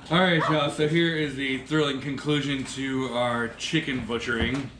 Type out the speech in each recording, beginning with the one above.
Alright, y'all, so here is the thrilling conclusion to our chicken butchering.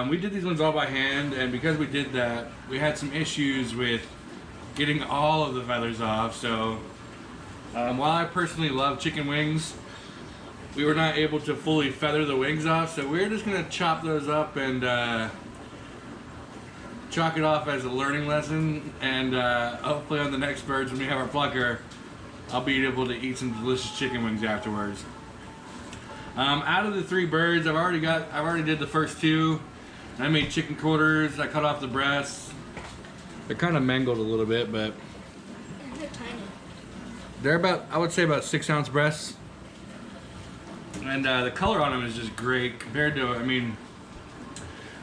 We did these ones all by hand, and because we did that, we had some issues with getting all of the feathers off. So while I personally love chicken wings, we were not able to fully feather the wings off, so we're just going to chop those up and chalk it off as a learning lesson, and hopefully on the next birds when we have our plucker, I'll be able to eat some delicious chicken wings afterwards. Out of the 3 birds, I've already did the first 2. I made chicken quarters. I cut off the breasts. They're kind of mangled a little bit, but they're tiny. They're about, I would say, about 6-ounce breasts. And the color on them is just great compared to, I mean,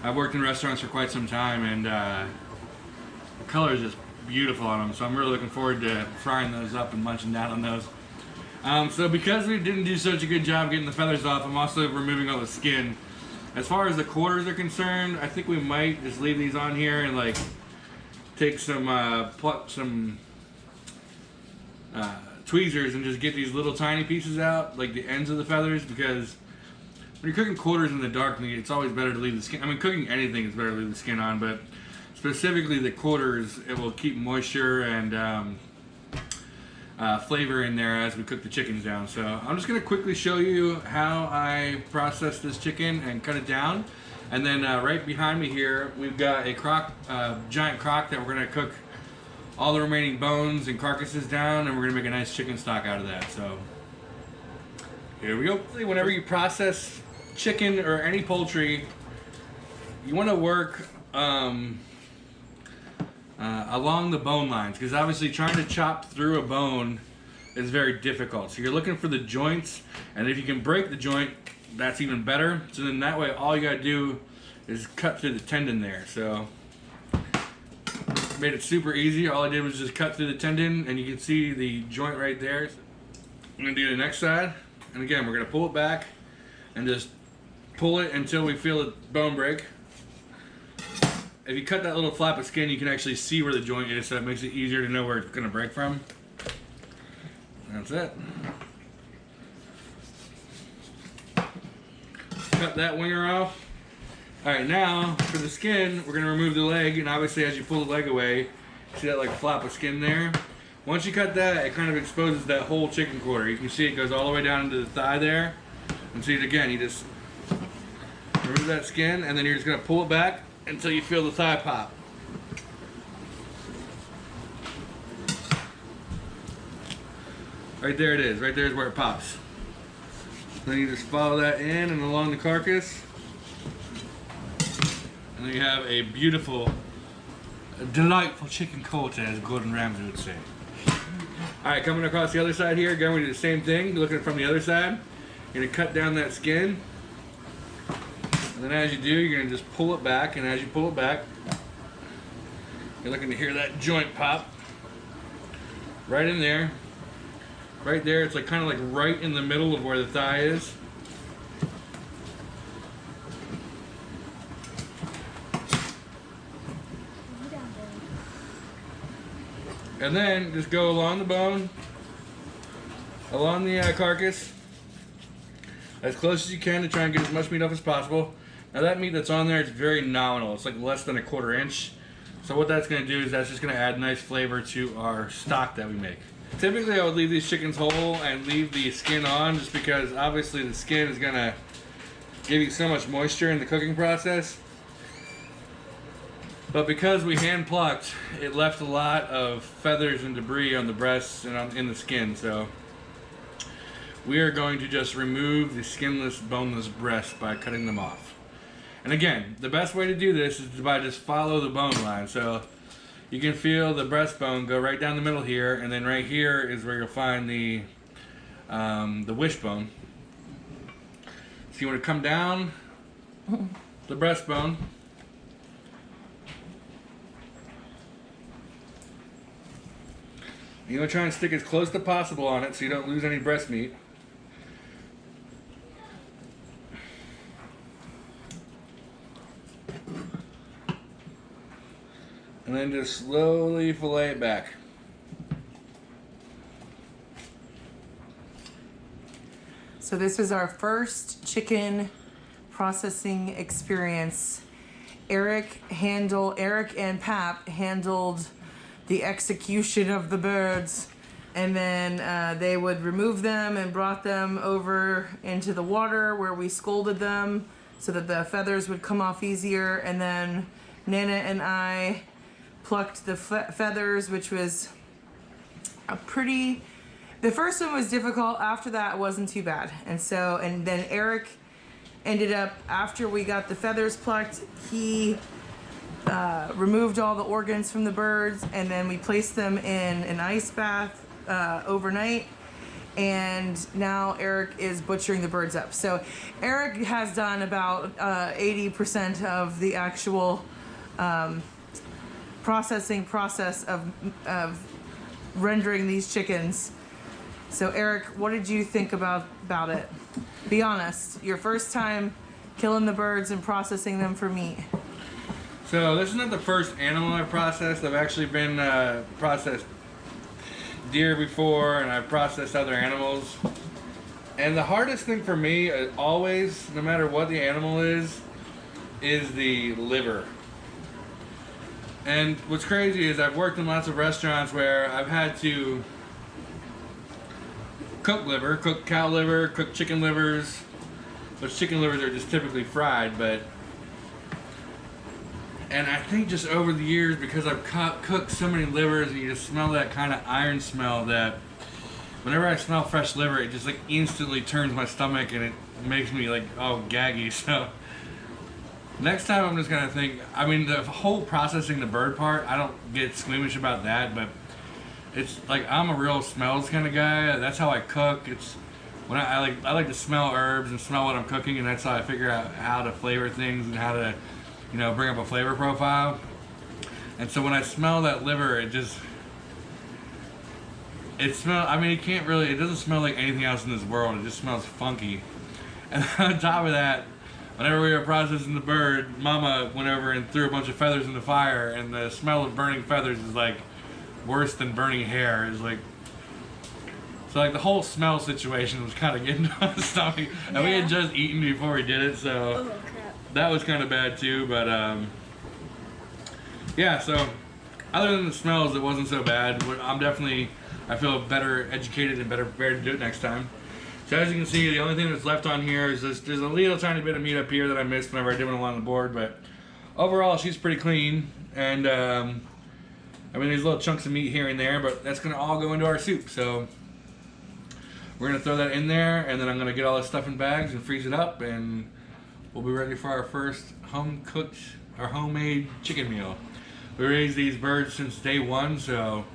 I've worked in restaurants for quite some time, and the color is just beautiful on them. So I'm really looking forward to frying those up and munching down on those. So because we didn't do such a good job getting the feathers off, I'm also removing all the skin. As far as the quarters are concerned, I think we might just leave these on here and like take some pluck some tweezers and just get these little tiny pieces out, like the ends of the feathers, because when you're cooking quarters in the dark meat, it's always better to leave the skin. I mean, cooking anything is better to leave the skin on, but specifically the quarters, it will keep moisture and flavor in there as we cook the chickens down. So I'm just going to quickly show you how I process this chicken and cut it down. And then right behind me here, we've got a giant crock that we're going to cook all the remaining bones and carcasses down, and we're going to make a nice chicken stock out of that. So here we go. Whenever you process chicken or any poultry, you want to work along the bone lines, because obviously trying to chop through a bone is very difficult. So you're looking for the joints, and if you can break the joint, that's even better. So then that way all you gotta do is cut through the tendon there. So made it super easy. All I did was just cut through the tendon, and you can see the joint right there. I'm gonna do the next side, and again we're gonna pull it back and just pull it until we feel the bone break. If you cut that little flap of skin, you can actually see where the joint is, so it makes it easier to know where it's going to break from. That's it. Cut that winger off. Alright, now for the skin, we're going to remove the leg, and obviously as you pull the leg away, see that like flap of skin there? Once you cut that, it kind of exposes that whole chicken quarter. You can see it goes all the way down into the thigh there. And see it again, you just remove that skin, and then you're just going to pull it back until you feel the thigh pop. Right there it is. Right there is where it pops. Then you just follow that in and along the carcass. And then you have a beautiful, delightful chicken quarter, as Gordon Ramsay would say. Alright, coming across the other side here, again we do the same thing, looking from the other side. You're going to cut down that skin. And then as you do, you're going to just pull it back, and as you pull it back, you're looking to hear that joint pop. Right in there. Right there, it's like kind of like right in the middle of where the thigh is. And then just go along the bone, along the carcass, as close as you can to try and get as much meat off as possible. Now that meat that's on there is very nominal. It's like less than a 1/4 inch. So what that's going to do is that's just going to add nice flavor to our stock that we make. Typically I would leave these chickens whole and leave the skin on, just because obviously the skin is going to give you so much moisture in the cooking process. But because we hand plucked, it left a lot of feathers and debris on the breasts and in the skin. So we are going to just remove the skinless, boneless breasts by cutting them off. And again, the best way to do this is by just follow the bone line. So you can feel the breastbone go right down the middle here, and then right here is where you'll find the wishbone. So you want to come down the breastbone, You want to try and stick as close to possible on it so you don't lose any breast meat. And then just slowly fillet it back. So this was our first chicken processing experience. Eric and Pap handled the execution of the birds, and then they would remove them and brought them over into the water where we scalded them so that the feathers would come off easier, and then Nana and I plucked the feathers, which was the first one was difficult. After that, it wasn't too bad. And then Eric ended up, after we got the feathers plucked, he removed all the organs from the birds, and then we placed them in an ice bath overnight. And now Eric is butchering the birds up. So Eric has done about 80% of the actual process of rendering these chickens. So Eric, what did you think about it? Be honest, your first time killing the birds and processing them for meat. So this is not the first animal I've processed. I've actually been processed deer before, and I've processed other animals. And the hardest thing for me, always, no matter what the animal is the liver. And what's crazy is I've worked in lots of restaurants where I've had to cook liver, cook cow liver, cook chicken livers, which chicken livers are just typically fried, and I think just over the years, because I've cooked so many livers and you just smell that kind of iron smell, that whenever I smell fresh liver, it just like instantly turns my stomach and it makes me like, oh, gaggy. So next time I'm just gonna think, I mean, the whole processing the bird part, I don't get squeamish about that, but it's like, I'm a real smells kind of guy. That's how I cook. It's when I like to smell herbs and smell what I'm cooking, and that's how I figure out how to flavor things and how to, you know, bring up a flavor profile. And so when I smell that liver, it smells, I mean, it doesn't smell like anything else in this world. It just smells funky. And on top of that, whenever we were processing the bird, Mama went over and threw a bunch of feathers in the fire, and the smell of burning feathers is like worse than burning hair. It's like, so like the whole smell situation was kind of getting to my stomach, and we had just eaten before we did it, so that was kind of bad too. But yeah, so other than the smells, it wasn't so bad. I feel better educated and better prepared to do it next time. So as you can see, the only thing that's left on here is there's a little tiny bit of meat up here that I missed whenever I did it along the board, but overall she's pretty clean. And I mean, there's little chunks of meat here and there, but that's gonna all go into our soup. So we're gonna throw that in there, and then I'm gonna get all this stuff in bags and freeze it up, and we'll be ready for our first homemade chicken meal. We raised these birds since day one, so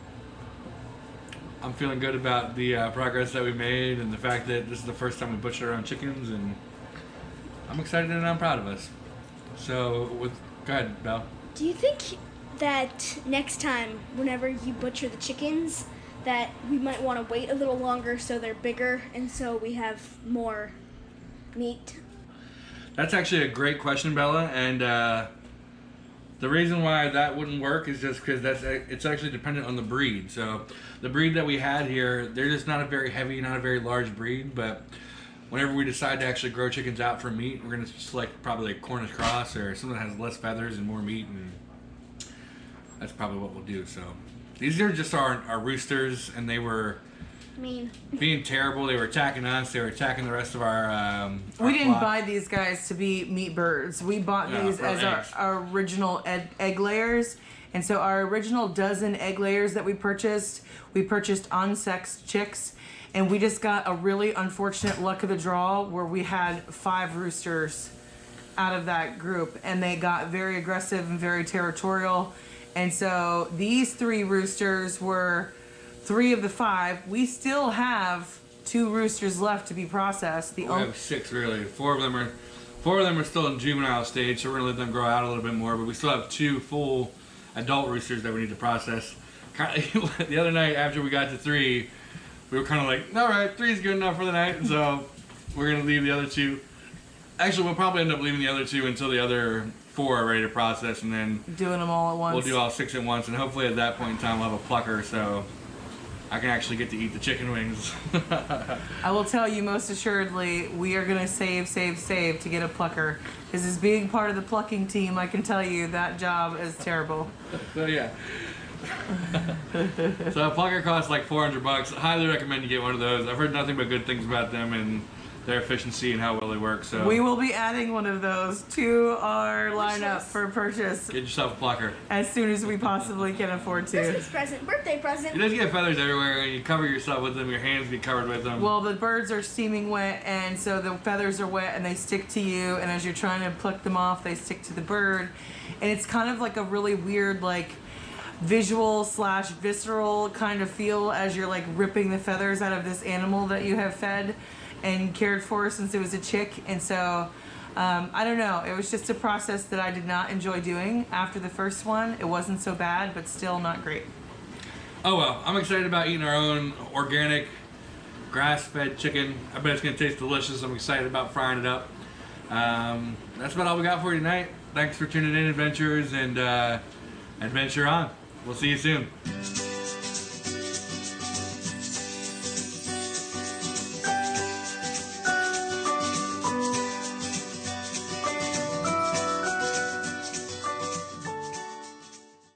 I'm feeling good about the progress that we made, and the fact that this is the first time we butchered our own chickens, and I'm excited and I'm proud of us. So, go ahead, Belle. Do you think that next time, whenever you butcher the chickens, that we might want to wait a little longer so they're bigger and so we have more meat? That's actually a great question, Bella, and the reason why that wouldn't work is just because it's actually dependent on the breed. So the breed that we had here, they're just not a very heavy, not a very large breed, but whenever we decide to actually grow chickens out for meat, we're going to select probably like Cornish cross or something that has less feathers and more meat, and that's probably what we'll do. So these are just our roosters, and they were being terrible. They were attacking us. They were attacking the rest of our we didn't flock. buy these guys to be meat birds. We bought these as our original egg layers. And so our original dozen egg layers that we purchased unsexed chicks. And we just got a really unfortunate luck of the draw where we had 5 roosters out of that group. And they got very aggressive and very territorial. And so these 3 roosters were 3 of the 5. We still have 2 roosters left to be processed. We have 6 really. 4 of them are still in juvenile stage, so we're gonna let them grow out a little bit more. But we still have 2 full adult roosters that we need to process. The other night after we got to 3, we were kind of like, all right, 3 is good enough for the night, so we're gonna leave the other 2. Actually, we'll probably end up leaving the other 2 until the other 4 are ready to process, and then doing them all at once. we'll do all 6 at once, and hopefully at that point in time we'll have a plucker, so I can actually get to eat the chicken wings. I will tell you most assuredly, we are gonna save to get a plucker. Because as being part of the plucking team, I can tell you that job is terrible. So yeah. So a plucker costs like $400. Highly recommend you get one of those. I've heard nothing but good things about them and their efficiency and how well they work. So we will be adding one of those to our lineup for purchase. Get yourself a plucker As soon as we possibly can afford to. Christmas present, birthday present. You just get feathers everywhere, and you cover yourself with them. Your hands get covered with them. Well, the birds are steaming wet, and so the feathers are wet, and they stick to you. And as you're trying to pluck them off, they stick to the bird, and it's kind of like a really weird, like, visual / visceral kind of feel as you're like ripping the feathers out of this animal that you have fed and cared for since it was a chick. And so I don't know, it was just a process that I did not enjoy doing after the first one. It wasn't so bad, but still not great. Oh well, I'm excited about eating our own organic grass-fed chicken. I bet it's gonna taste delicious. I'm excited about frying it up. That's about all we got for you tonight. Thanks for tuning in, adventurers, and adventure on. We'll see you soon.